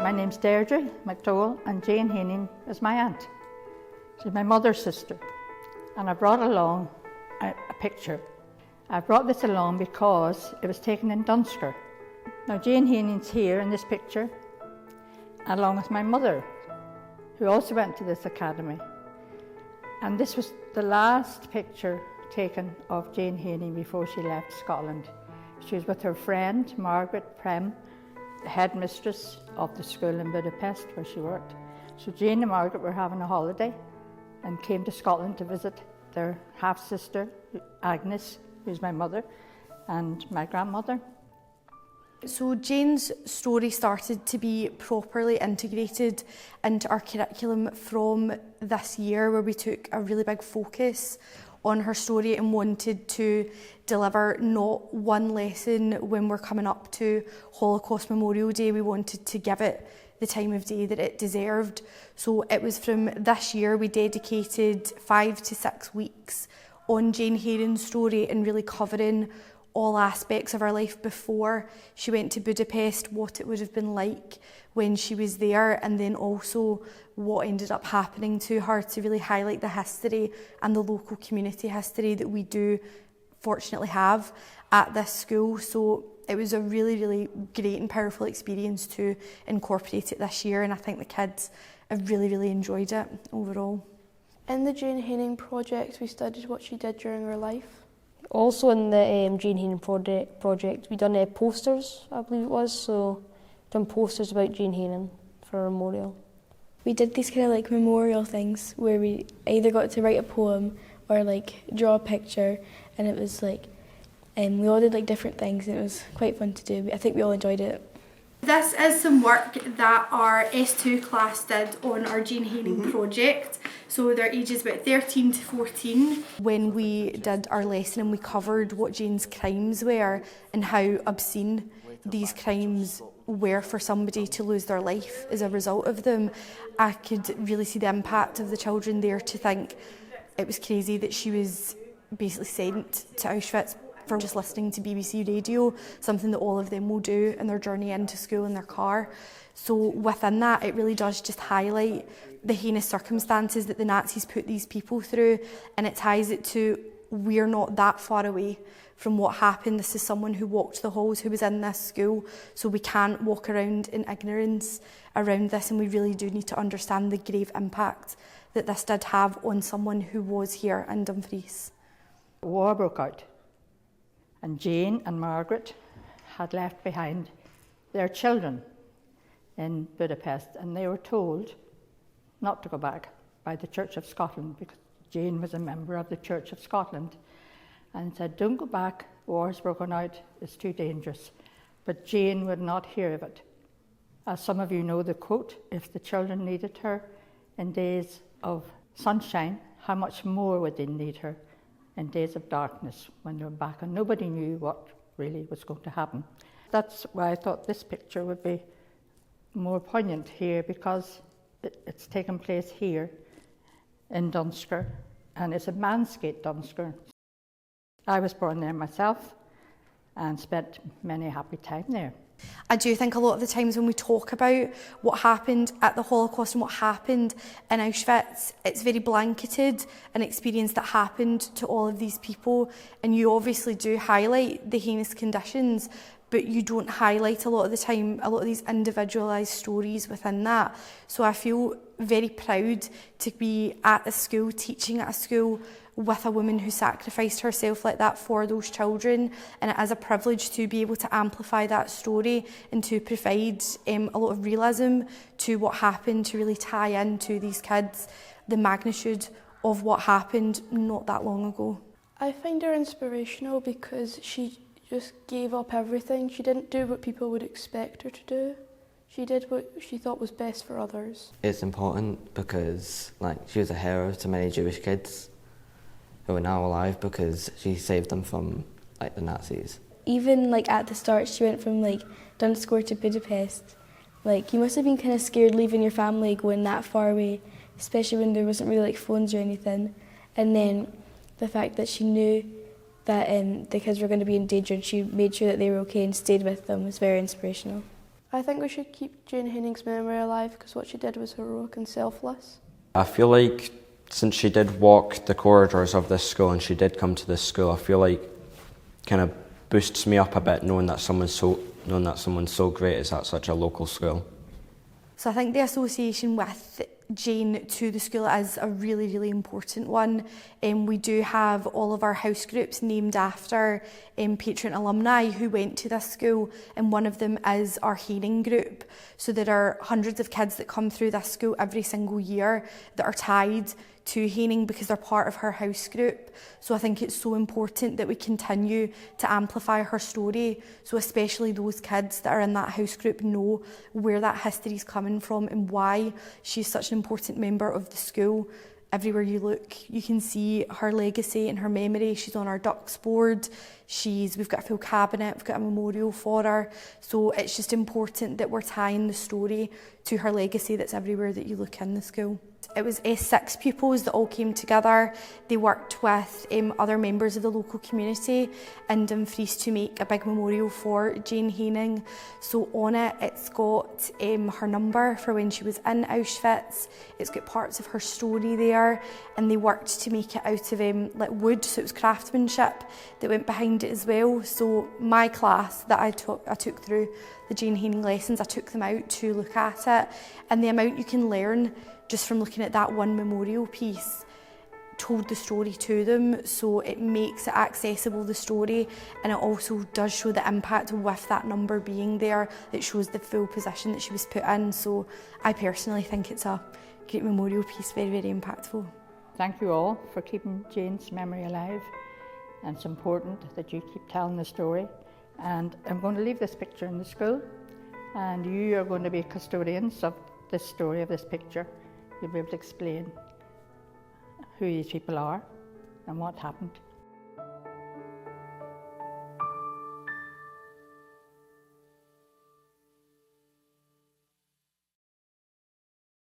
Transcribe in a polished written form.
My name's Deirdre McDowell, and Jane Heenan is my aunt. She's my mother's sister. And I brought along a picture. I brought this along because it was taken in Dunsker. Now Jane Heenan's here in this picture, along with my mother, who also went to this academy. And this was the last picture taken of Jane Heenan before she left Scotland. She was with her friend, Margaret Prem, the headmistress of the school in Budapest where she worked. So Jane and Margaret were having a holiday and came to Scotland to visit their half-sister, Agnes, who's my mother, and my grandmother. So Jane's story started to be properly integrated into our curriculum from this year, where we took a really big focus on her story and wanted to deliver not one lesson when we're coming up to Holocaust Memorial Day. We wanted to give it the time of day that it deserved. So it was from this year we dedicated 5 to 6 weeks on Jane Heenan's story and really covering all aspects of her life before she went to Budapest, what it would have been like when she was there, and then also what ended up happening to her, to really highlight the history and the local community history that we do fortunately have at this school. So it was a really, really great and powerful experience to incorporate it this year, and I think the kids have really, really enjoyed it overall. In the Jane Heenan project, we studied what she did during her life. Also in the Jane Heenan project, we done posters, I believe it was, so done posters about Jane Heenan for a memorial. We did these kind of like memorial things where we either got to write a poem or like draw a picture, and it was like, we all did like different things, and it was quite fun to do. I think we all enjoyed it. This is some work that our S2 class did on our Jane Heenan project. So their ages about 13 to 14. When we did our lesson and we covered what Jane's crimes were and how obscene these crimes were for somebody to lose their life as a result of them, I could really see the impact of the children there, to think it was crazy that she was basically sent to Auschwitz for just listening to BBC radio, something that all of them will do in their journey into school in their car. So within that, it really does just highlight the heinous circumstances that the Nazis put these people through, and it ties it to, we're not that far away from what happened. This is someone who walked the halls, who was in this school, so we can't walk around in ignorance around this, and we really do need to understand the grave impact that this did have on someone who was here in Dumfries. War broke out, and Jane and Margaret had left behind their children in Budapest, and they were told not to go back by the Church of Scotland, because Jane was a member of the Church of Scotland, and said, don't go back, war's broken out, it's too dangerous. But Jane would not hear of it. As some of you know the quote, if the children needed her in days of sunshine, how much more would they need her in days of darkness when they were back, and nobody knew what really was going to happen. That's why I thought this picture would be more poignant here, because it's taken place here in Dunsker, and it's a Mansgate, Dunsker. I was born there myself and spent many a happy time there. I do think a lot of the times when we talk about what happened at the Holocaust and what happened in Auschwitz, it's very blanketed, an experience that happened to all of these people, and you obviously do highlight the heinous conditions, but you don't highlight a lot of the time a lot of these individualised stories within that. So I feel very proud to be at a school, teaching at a school with a woman who sacrificed herself like that for those children, and it is a privilege to be able to amplify that story and to provide a lot of realism to what happened, to really tie into these kids the magnitude of what happened not that long ago. I find her inspirational because she just gave up everything. She didn't do what people would expect her to do. She did what she thought was best for others. It's important because she was a hero to many Jewish kids who are now alive because she saved them from the Nazis. Even at the start, she went from Dunsker to Budapest. You must have been kind of scared leaving your family going that far away, especially when there wasn't really phones or anything. And then the fact that she knew that the kids were going to be endangered, she made sure that they were okay and stayed with them, was very inspirational. I think we should keep Jane Heening's memory alive because what she did was heroic and selfless. I feel like since she did walk the corridors of this school and she did come to this school, I feel like kind of boosts me up a bit knowing that someone's so great as at such a local school. So I think the association with Jane to the school is a really, really important one. We do have all of our house groups named after patron alumni who went to this school, and one of them is our Heening group. So there are hundreds of kids that come through this school every single year that are tied to Heening because they're part of her house group. So I think it's so important that we continue to amplify her story, so especially those kids that are in that house group know where that history is coming from and why she's such an important member of the school. Everywhere you look, you can see her legacy and her memory. She's on our Ducks board. We've got a full cabinet, we've got a memorial for her. So it's just important that we're tying the story to her legacy that's everywhere that you look in the school. It was 6 pupils that all came together. They worked with other members of the local community in Dumfries to make a big memorial for Jane Heening. So on it, it's got her number for when she was in Auschwitz. It's got parts of her story there, and they worked to make it out of like wood, so it was craftsmanship that went behind it as well. So my class that I took through the Jane Heening lessons, I took them out to look at it, and the amount you can learn just from looking at that one memorial piece told the story to them, so it makes it accessible, the story, and it also does show the impact with that number being there. It shows the full position that she was put in, so I personally think it's a great memorial piece, very, very impactful. Thank you all for keeping Jane's memory alive, and it's important that you keep telling the story. And I'm going to leave this picture in the school, and you are going to be custodians of this story, of this picture. You'll be able to explain who these people are and what happened.